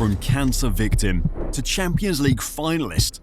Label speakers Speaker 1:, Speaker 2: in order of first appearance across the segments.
Speaker 1: From cancer victim to Champions League finalist.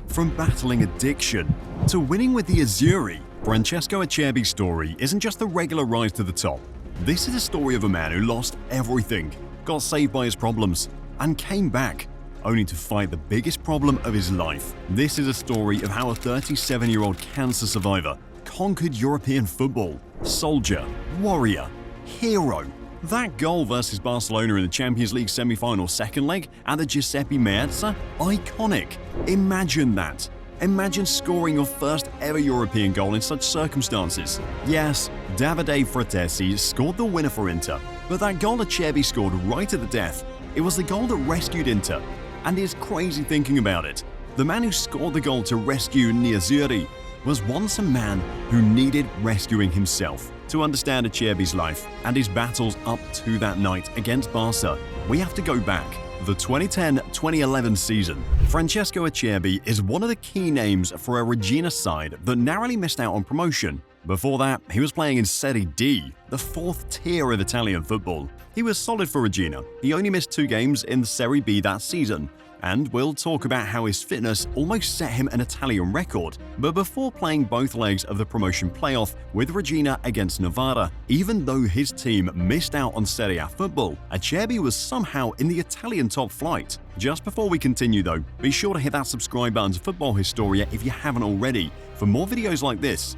Speaker 1: From battling addiction to winning with the Azzurri, Francesco Acerbi's story isn't just the regular rise to the top. This is a story of a man who lost everything, got saved by his problems, and came back, only to fight the biggest problem of his life. This is a story of how a 37-year-old cancer survivor conquered European football. Soldier, warrior, hero. That goal versus Barcelona in the Champions League semi-final second leg at the Giuseppe Meazza? Iconic. Imagine that. Imagine scoring your first ever European goal in such circumstances. Yes, Davide Frattesi scored the winner for Inter, but that goal Acerbi scored right at the death, it was the goal that rescued Inter. And it's crazy thinking about it. The man who scored the goal to rescue Azzurri was once a man who needed rescuing himself. To understand Acerbi's life and his battles up to that night against Barca, we have to go back. The 2010-2011 season. Francesco Acerbi is one of the key names for a Regina side that narrowly missed out on promotion. Before that, he was playing in Serie D, the fourth tier of Italian football. He was solid for Regina. He only missed 2 games in Serie B that season. And we'll talk about how his fitness almost set him an Italian record. But before playing both legs of the promotion playoff with Regina against Novara, even though his team missed out on Serie A football, Acerbi was somehow in the Italian top flight. Just before we continue though, be sure to hit that subscribe button to Football Historia if you haven't already, for more videos like this.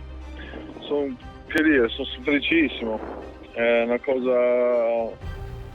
Speaker 2: Sono felicissimo, è una cosa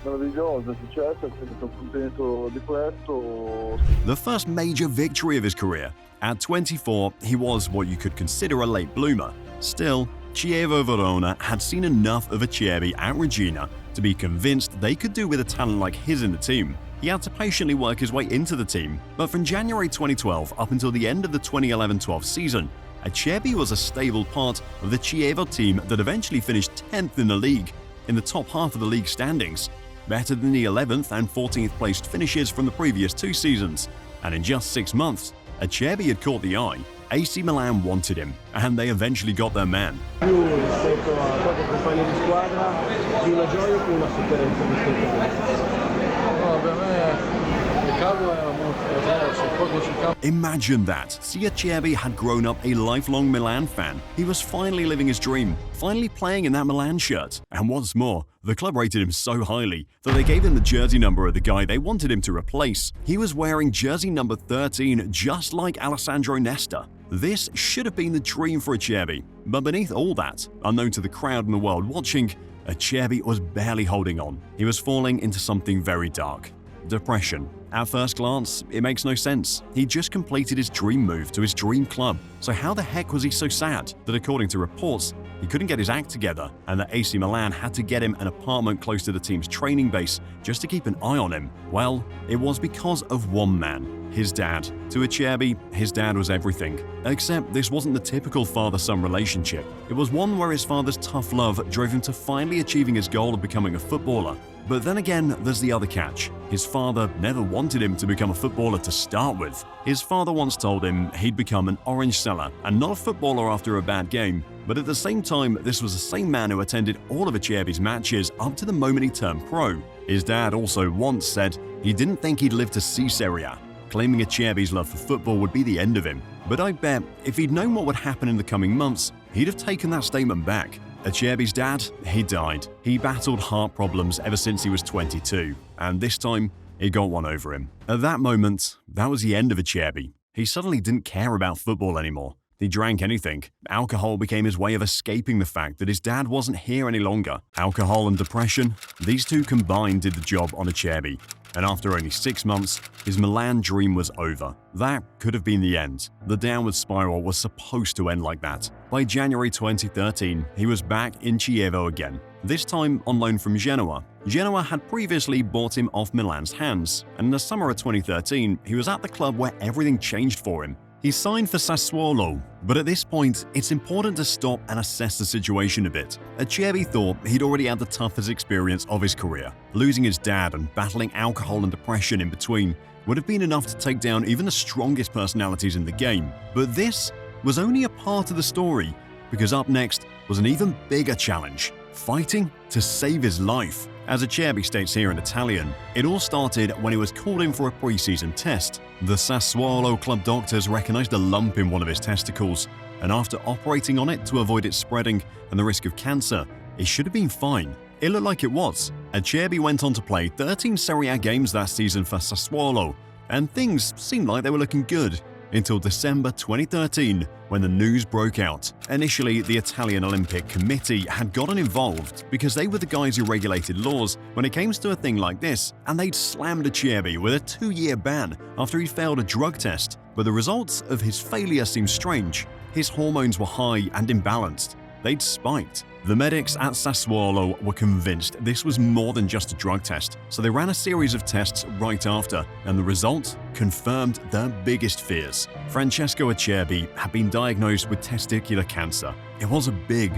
Speaker 2: meravigliosa, è successo, sono contento di questo.
Speaker 1: The first major victory of his career. At 24, he was what you could consider a late bloomer. Still, Chievo Verona had seen enough of Acerbi at Regina to be convinced they could do with a talent like his in the team. He had to patiently work his way into the team, but from January 2012 up until the end of the 2011-12 season, Acerbi was a stable part of the Chievo team that eventually finished 10th in the league, in the top half of the league standings, better than the 11th and 14th placed finishes from the previous 2 seasons. And in just 6 months, Acerbi had caught the eye. AC Milan wanted him, and they eventually got their man. Imagine that. See, Acerbi had grown up a lifelong Milan fan. He was finally living his dream, finally playing in that Milan shirt. And what's more, the club rated him so highly that they gave him the jersey number of the guy they wanted him to replace. He was wearing jersey number 13, just like Alessandro Nesta. This should have been the dream for Acerbi. But beneath all that, unknown to the crowd and the world watching, Acerbi was barely holding on. He was falling into something very dark. Depression. At first glance, it makes no sense. He just completed his dream move to his dream club. So how the heck was he so sad that, according to reports, he couldn't get his act together and that AC Milan had to get him an apartment close to the team's training base just to keep an eye on him? Well, it was because of one man, his dad. To Acerbi, his dad was everything. Except this wasn't the typical father-son relationship. It was one where his father's tough love drove him to finally achieving his goal of becoming a footballer. But then again, there's the other catch. His father never wanted him to become a footballer to start with. His father once told him he'd become an orange seller and not a footballer after a bad game. But at the same time, this was the same man who attended all of Acerbi's matches up to the moment he turned pro. His dad also once said he didn't think he'd live to see Serie A, claiming Acerbi's love for football would be the end of him. But I bet if he'd known what would happen in the coming months, he'd have taken that statement back. Acerbi's dad, he died. He battled heart problems ever since he was 22, and this time, he got one over him. At that moment, that was the end of Acerbi. He suddenly didn't care about football anymore. He drank anything. Alcohol became his way of escaping the fact that his dad wasn't here any longer. Alcohol and depression, these two combined did the job on Acerbi. And after only 6 months, his Milan dream was over. That could have been the end. The downward spiral was supposed to end like that. By January 2013, he was back in Chievo again, this time on loan from Genoa. Genoa had previously bought him off Milan's hands, and in the summer of 2013, he was at the club where everything changed for him. He signed for Sassuolo, but at this point, it's important to stop and assess the situation a bit. Acerbi thought he'd already had the toughest experience of his career. Losing his dad and battling alcohol and depression in between would have been enough to take down even the strongest personalities in the game. But this was only a part of the story, because up next was an even bigger challenge. fighting to save his life. As Acerbi states here in Italian, it all started when he was called in for a pre-season test. The Sassuolo club doctors recognized a lump in one of his testicles, and after operating on it to avoid it spreading and the risk of cancer, it should have been fine. It looked like it was. Acerbi went on to play 13 Serie A games that season for Sassuolo, and things seemed like they were looking good until December 2013 when the news broke out. Initially, the Italian Olympic Committee had gotten involved because they were the guys who regulated laws when it came to a thing like this, and they'd slammed Acerbi with a 2-year ban after he failed a drug test. But the results of his failure seemed strange. His hormones were high and imbalanced. They'd spiked. The medics at Sassuolo were convinced this was more than just a drug test, so they ran a series of tests right after, and the result confirmed their biggest fears. Francesco Acerbi had been diagnosed with testicular cancer. It was a big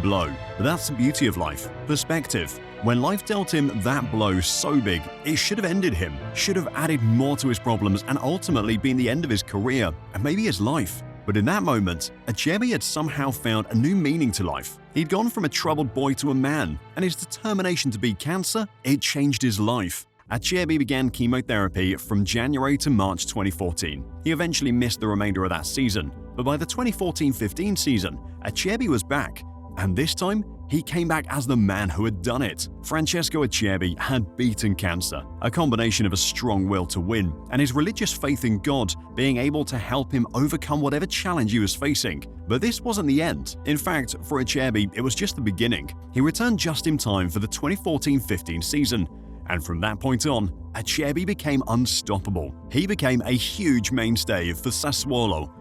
Speaker 1: blow, but that's the beauty of life. Perspective. When life dealt him that blow so big, it should have ended him, should have added more to his problems and ultimately been the end of his career and maybe his life. But in that moment, Acerbi had somehow found a new meaning to life. He'd gone from a troubled boy to a man, and his determination to beat cancer, it changed his life. Acerbi began chemotherapy from January to March 2014. He eventually missed the remainder of that season, but by the 2014-15 season, Acerbi was back, and this time, he came back as the man who had done it. Francesco Acerbi had beaten cancer, a combination of a strong will to win and his religious faith in God being able to help him overcome whatever challenge he was facing. But this wasn't the end. In fact, for Acerbi, it was just the beginning. He returned just in time for the 2014-15 season. And from that point on, Acerbi became unstoppable. He became a huge mainstay for Sassuolo.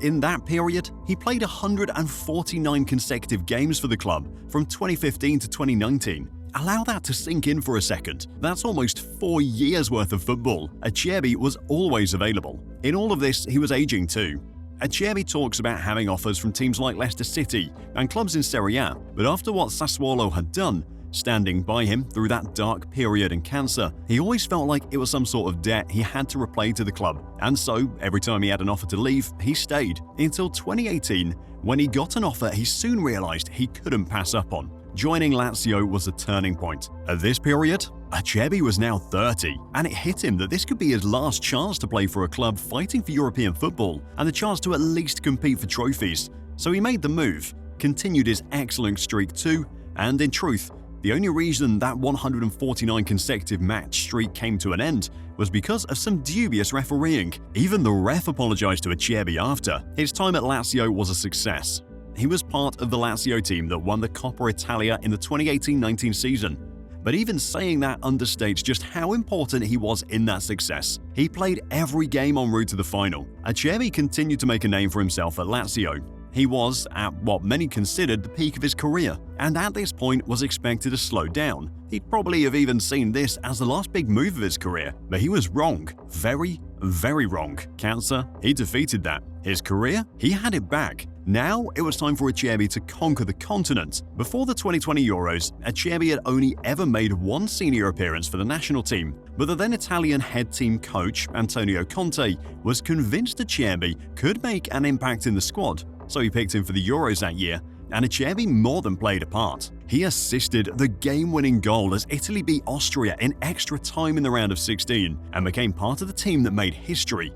Speaker 1: In that period, he played 149 consecutive games for the club from 2015 to 2019. Allow that to sink in for a second. That's almost 4 years worth of football. Acerbi was always available. In all of this, he was aging too. Acerbi talks about having offers from teams like Leicester City and clubs in Serie A, but after what Sassuolo had done, standing by him through that dark period in cancer, he always felt like it was some sort of debt he had to repay to the club. And so, every time he had an offer to leave, he stayed. Until 2018, when he got an offer he soon realized he couldn't pass up on. Joining Lazio was a turning point. At this period, Acerbi was now 30, and it hit him that this could be his last chance to play for a club fighting for European football and the chance to at least compete for trophies. So he made the move, continued his excellent streak too, and in truth, the only reason that 149 consecutive match streak came to an end was because of some dubious refereeing. Even the ref apologized to Acerbi after. His time at Lazio was a success. He was part of the Lazio team that won the Coppa Italia in the 2018-19 season. But even saying that understates just how important he was in that success. He played every game en route to the final. Acerbi continued to make a name for himself at Lazio. He was at what many considered the peak of his career, and at this point was expected to slow down. He'd probably have even seen this as the last big move of his career, but he was wrong. Very wrong. Cancer, he defeated that. His career, he had it back. Now it was time for Acerbi to conquer the continent. Before the 2020 Euros, Acerbi had only ever made one senior appearance for the national team, but the then Italian head team coach Antonio Conte was convinced Acerbi could make an impact in the squad. So he picked him for the Euros that year, and Acerbi more than played a part. He assisted the game-winning goal as Italy beat Austria in extra time in the round of 16 and became part of the team that made history.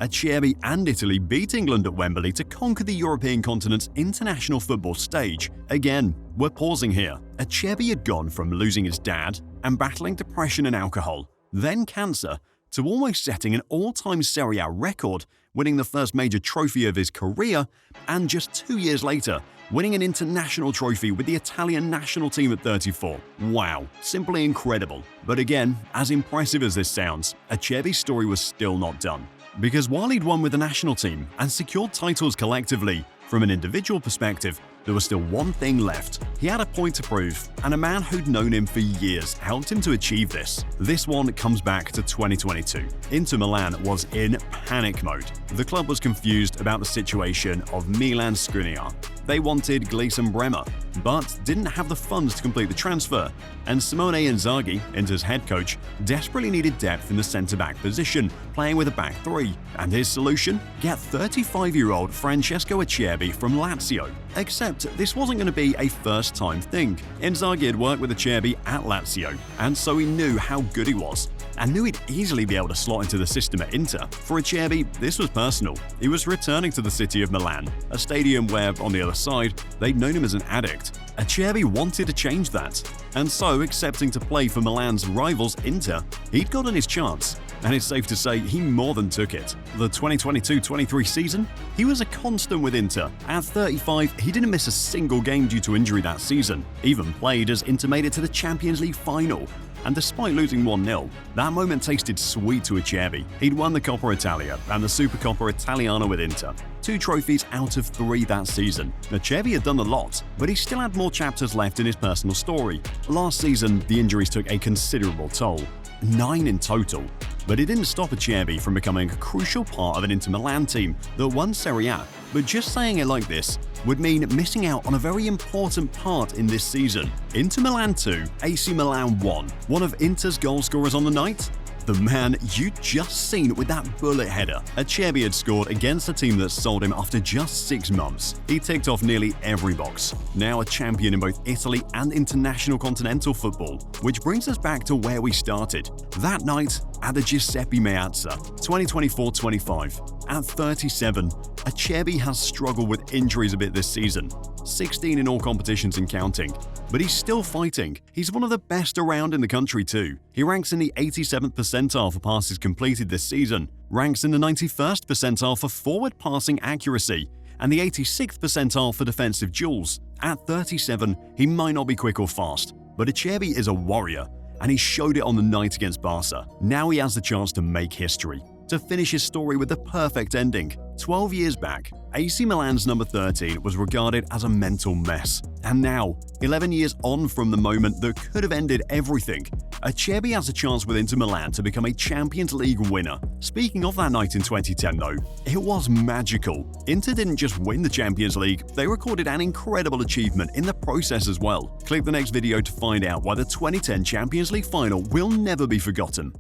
Speaker 1: Acerbi and Italy beat England at Wembley to conquer the European continent's international football stage. Again, we're pausing here. Acerbi had gone from losing his dad and battling depression and alcohol, then cancer, to almost setting an all-time Serie A record, winning the first major trophy of his career, and just 2 years later, winning an international trophy with the Italian national team at 34. Wow, simply incredible. But again, as impressive as this sounds, Acerbi's story was still not done. Because while he'd won with the national team and secured titles collectively, from an individual perspective, there was still one thing left. He had a point to prove, and a man who'd known him for years helped him to achieve this. This one comes back to 2022. Inter Milan was in panic mode. The club was confused about the situation of Milan Skriniar. They wanted Gleison Bremer, but didn't have the funds to complete the transfer, and Simone Inzaghi, Inter's head coach, desperately needed depth in the centre-back position, playing with a back three. And his solution? Get 35-year-old Francesco Acerbi from Lazio. Except this wasn't going to be a first-time thing. Inzaghi had worked with Acerbi at Lazio, and so he knew how good he was, and knew he'd easily be able to slot into the system at Inter. For Acerbi, this was personal. He was returning to the city of Milan, a stadium where, on the other side, they'd known him as an addict. Acerbi wanted to change that, and so, accepting to play for Milan's rivals Inter, he'd gotten his chance, and it's safe to say he more than took it. The 2022-23 season, he was a constant with Inter. At 35, he didn't miss a single game due to injury that season, even played as Inter made it to the Champions League final. And despite losing 1-0, that moment tasted sweet to Acerbi. He'd won the Coppa Italia and the Supercoppa Italiana with Inter, 2 trophies out of 3 that season. Acerbi had done a lot, but he still had more chapters left in his personal story. Last season, the injuries took a considerable toll, 9 in total. But it didn't stop Acerbi from becoming a crucial part of an Inter Milan team that won Serie A. But just saying it like this would mean missing out on a very important part in this season. Inter Milan 2, AC Milan 1. One of Inter's goal scorers on the night? The man you'd just seen with that bullet header. Acerbi had scored against a team that sold him after just 6 months. He ticked off nearly every box. Now a champion in both Italy and international continental football. Which brings us back to where we started. That night at the Giuseppe Meazza, 2024-25. At 37, Acerbi has struggled with injuries a bit this season. 16 in all competitions and counting. But he's still fighting. He's one of the best around in the country too. He ranks in the 87th percentile for passes completed this season, ranks in the 91st percentile for forward passing accuracy, and the 86th percentile for defensive duels. At 37, he might not be quick or fast, but Acerbi is a warrior, and he showed it on the night against Barca. Now he has the chance to make history, to finish his story with the perfect ending. 12 years back, AC Milan's number 13 was regarded as a mental mess. And now, 11 years on from the moment that could have ended everything, Acerbi has a chance with Inter Milan to become a Champions League winner. Speaking of that night in 2010 though, it was magical. Inter didn't just win the Champions League, they recorded an incredible achievement in the process as well. Click the next video to find out why the 2010 Champions League final will never be forgotten.